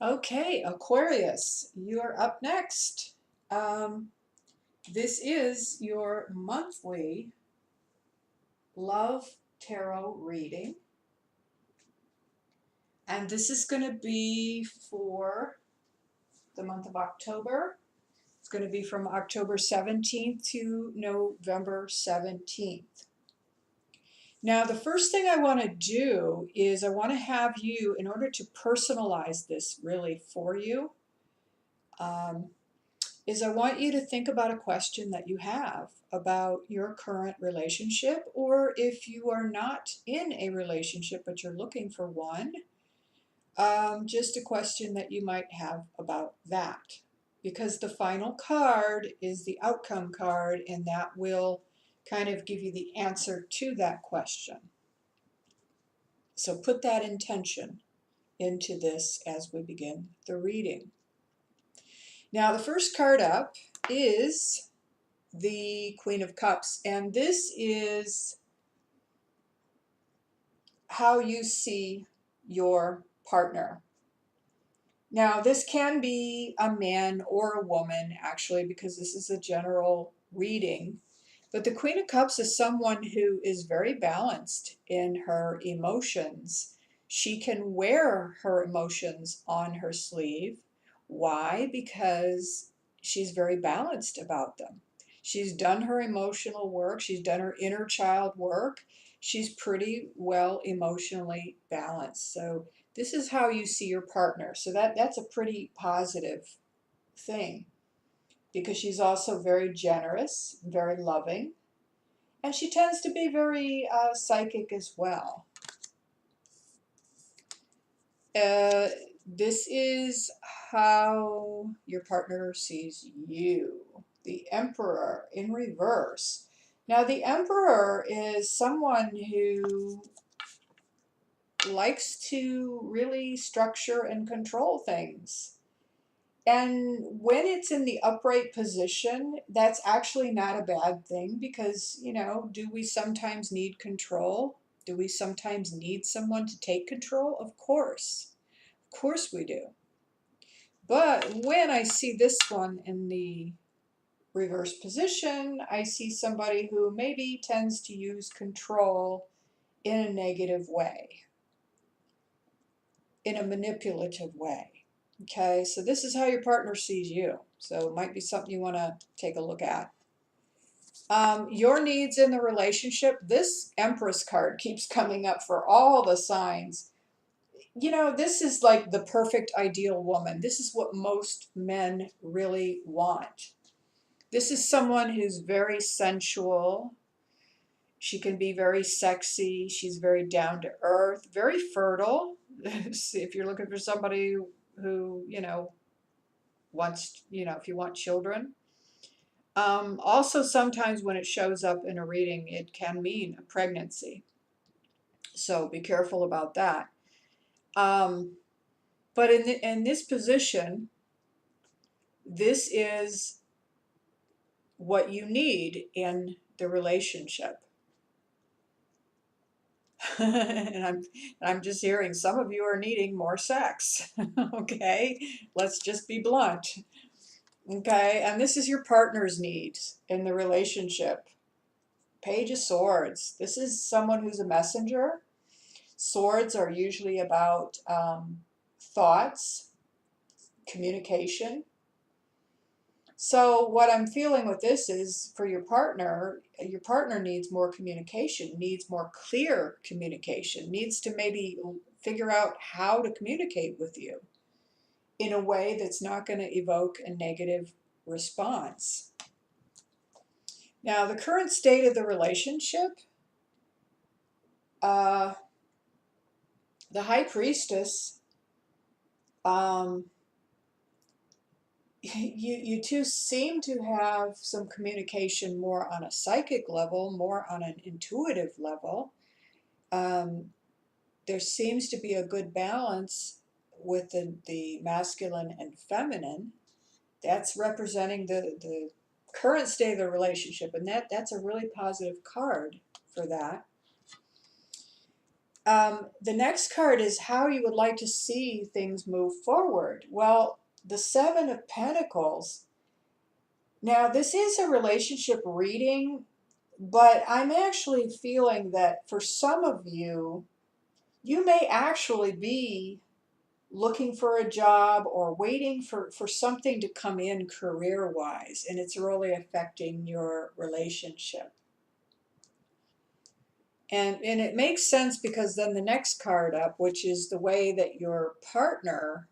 Okay, Aquarius, you are up next. Um, this is your monthly love tarot reading, and this is going to be for the month of October. It's going to be from October 17th to November 17th. Now, the first thing I want to do is I want to have you, in order to personalize this really for you, um, is I want you to think about a question that you have about your current relationship, or if you are not in a relationship but you're looking for one, just a question that you might have about that. Because the final card is the outcome card, and that will kind of give you the answer to that question. So put that intention into this as we begin the reading. Now, the first card up is the Queen of Cups, and this is how you see your partner. Now, this can be a man or a woman, actually, because this is a general reading. But the Queen of Cups is someone who is very balanced in her emotions. She can wear her emotions on her sleeve. Why? Because she's very balanced about them. She's done her emotional work, she's done her inner child work. She's pretty well emotionally balanced. So this is how you see your partner. So that's a pretty positive thing, because she's also very generous, very loving, and she tends to be very psychic as well. Uh, this is how your partner sees you. The Emperor in reverse. Now, the Emperor is someone who likes to really structure and control things. And when it's in the upright position, that's actually not a bad thing, because, do we sometimes need control? Do we sometimes need someone to take control? Of course. Of course we do. But when I see this one in the reverse position, I see somebody who maybe tends to use control in a negative way, in a manipulative way. Okay, so this is how your partner sees you. So it might be something you want to take a look at. Your needs in the relationship. This Empress card keeps coming up for all the signs. This is like the perfect ideal woman. This is what most men really want. This is someone who's very sensual. She can be very sexy. She's very down to earth, very fertile. If you're looking for somebody who, wants, if you want children. Also, sometimes when it shows up in a reading, it can mean a pregnancy. So be careful about that. But in this position, this is what you need in the relationship. and I'm just hearing some of you are needing more sex. Okay, let's just be blunt. Okay, and this is your partner's needs in the relationship. Page of Swords. This is someone who's a messenger. Swords are usually about thoughts, communication. So what I'm feeling with this is, for your partner needs more communication, needs more clear communication, needs to maybe figure out how to communicate with you in a way that's not going to evoke a negative response. Now, the current state of the relationship, the High Priestess, you two seem to have some communication more on a psychic level, more on an intuitive level. There seems to be a good balance with the masculine and feminine. That's representing the current state of the relationship, and that's a really positive card for that. The next card is how you would like to see things move forward. Well, the Seven of Pentacles. Now, this is a relationship reading, but I'm actually feeling that for some of you, you may actually be looking for a job or waiting for something to come in career-wise, and it's really affecting your relationship. And it makes sense because then the next card up, which is the way that your partner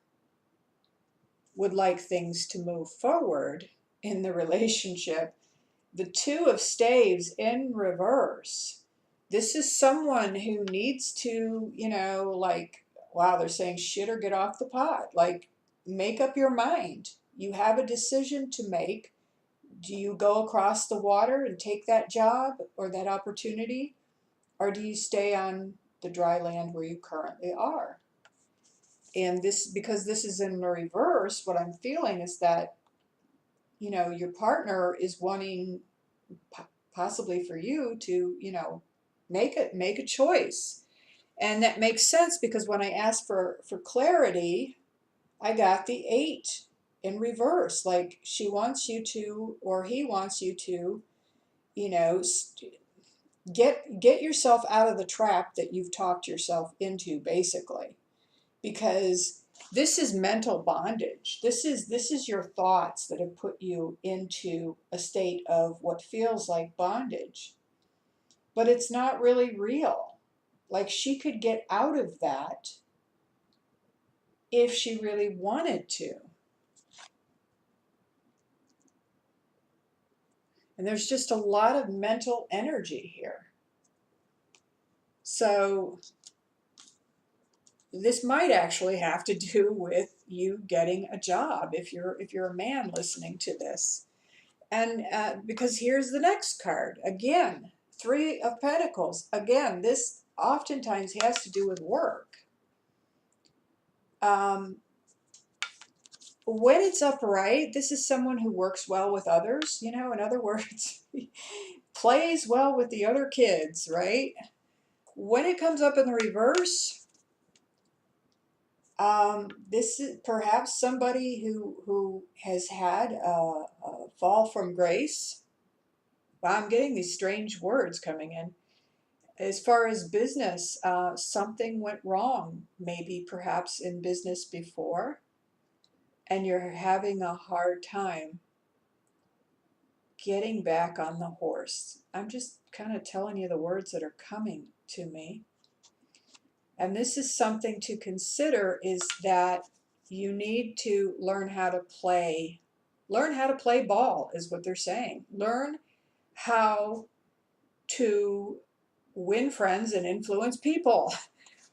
would like things to move forward in the relationship, the Two of Staves in reverse. This is someone who needs to, like, wow, they're saying shit or get off the pot. Like, make up your mind. You have a decision to make. Do you go across the water and take that job or that opportunity? Or do you stay on the dry land where you currently are? And this, because this is in the reverse, what I'm feeling is that, your partner is wanting possibly for you to, make a choice. And that makes sense because when I asked for clarity, I got the 8 in reverse. Like she wants you to, or he wants you to, you know, get yourself out of the trap that you've talked yourself into, basically, because this is mental bondage. This is your thoughts that have put you into a state of what feels like bondage, but it's not really real. Like she could get out of that if she really wanted to. And there's just a lot of mental energy here. So this might actually have to do with you getting a job if you're a man listening to this. And because here's the next card again, Three of Pentacles. Again, this oftentimes has to do with work. When it's upright, this is someone who works well with others, in other words, plays well with the other kids, right? When it comes up in the reverse, this is perhaps somebody who has had a fall from grace. Wow, I'm getting these strange words coming in. As far as business, something went wrong, maybe perhaps in business before, and you're having a hard time getting back on the horse. I'm just kind of telling you the words that are coming to me. And this is something to consider, is that you need to learn how to play ball, is what they're saying. Learn how to win friends and influence people.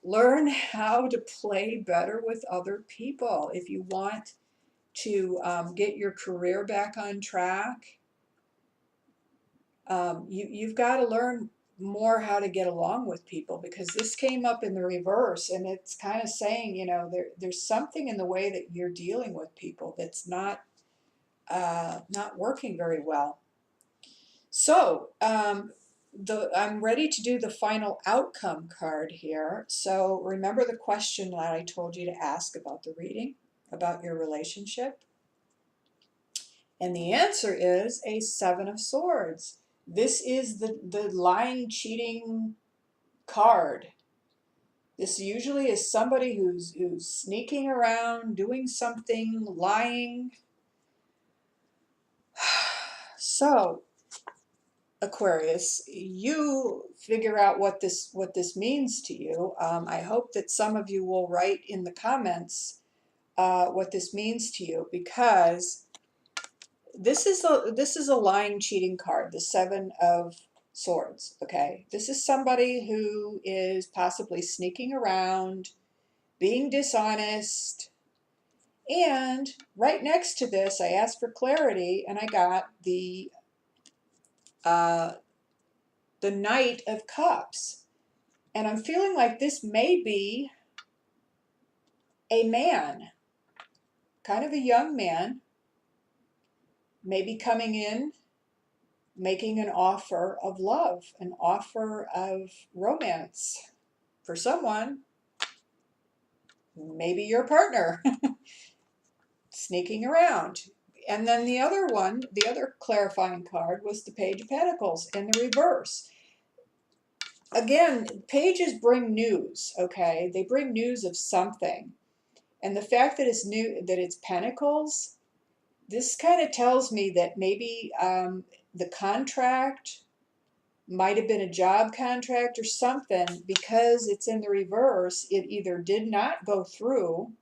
Learn how to play better with other people. If you want to get your career back on track, you've got to learn more how to get along with people, because this came up in the reverse, and it's kind of saying, there's something in the way that you're dealing with people that's not working very well. So I'm ready to do the final outcome card here. So remember the question that I told you to ask about the reading, about your relationship? And the answer is a Seven of Swords. This is the lying, cheating card. This usually is somebody who's sneaking around, doing something, lying. So, Aquarius, you figure out what this means to you. I hope that some of you will write in the comments what this means to you, because this is a lying, cheating card, the Seven of Swords. Okay, this is somebody who is possibly sneaking around, being dishonest. And right next to this, I asked for clarity, and I got the Knight of Cups. And I'm feeling like this may be a man, kind of a young man, maybe coming in, making an offer of love, an offer of romance. for someone, maybe your partner, sneaking around. And then the other one, the other clarifying card was the Page of Pentacles in the reverse. Again, pages bring news, okay? They bring news of something. And the fact that it's new, that it's Pentacles, this kind of tells me that maybe the contract might have been a job contract or something. Because it's in the reverse, it either did not go through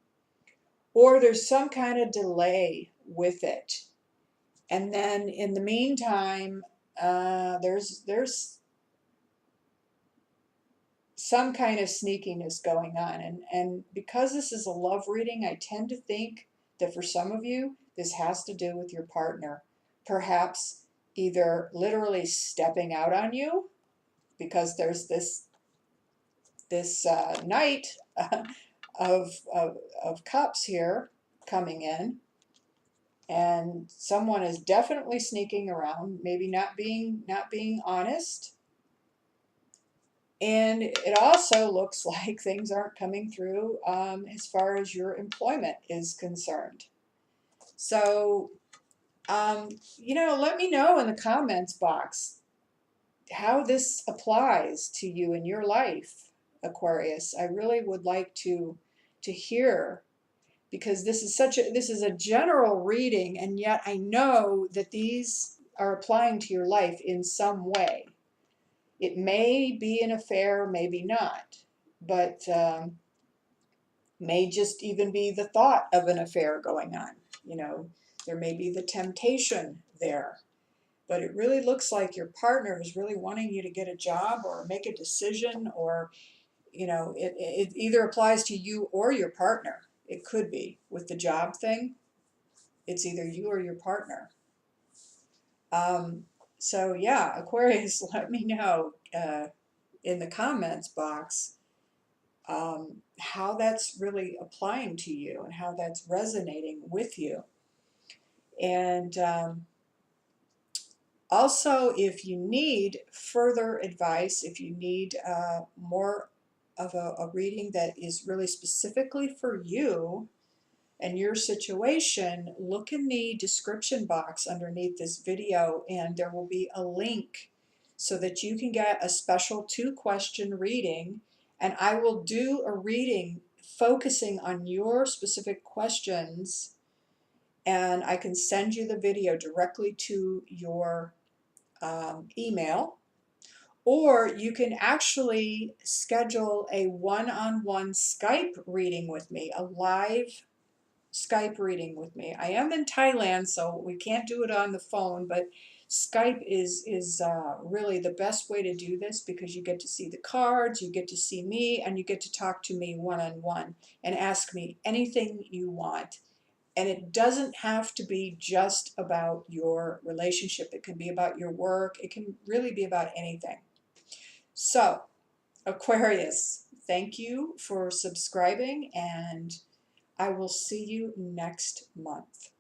or there's some kind of delay with it. And then in the meantime, there's some kind of sneakiness going on. And because this is a love reading, I tend to think that for some of you, this has to do with your partner. Perhaps either literally stepping out on you, because there's this Knight of Cups here coming in, and someone is definitely sneaking around, maybe not being honest. And it also looks like things aren't coming through as far as your employment is concerned. So, let me know in the comments box how this applies to you in your life, Aquarius. I really would like to hear, because this is a general reading, and yet I know that these are applying to your life in some way. It may be an affair, maybe not, but may just even be the thought of an affair going on. There may be the temptation there. But it really looks like your partner is really wanting you to get a job or make a decision, or, it either applies to you or your partner. It could be with the job thing. It's either you or your partner. So yeah, Aquarius, let me know in the comments box how that's really applying to you and how that's resonating with you. And also, if you need further advice, if you need more of a reading that is really specifically for you and your situation, look in the description box underneath this video, and there will be a link so that you can get a special 2-question reading, and I will do a reading focusing on your specific questions, and I can send you the video directly to your email, or you can actually schedule a one-on-one Skype reading with me, a live Skype reading with me. I am in Thailand, so we can't do it on the phone, but Skype is really the best way to do this, because you get to see the cards, you get to see me, and you get to talk to me one-on-one and ask me anything you want. And it doesn't have to be just about your relationship. It can be about your work. It can really be about anything. So, Aquarius, thank you for subscribing, and I will see you next month.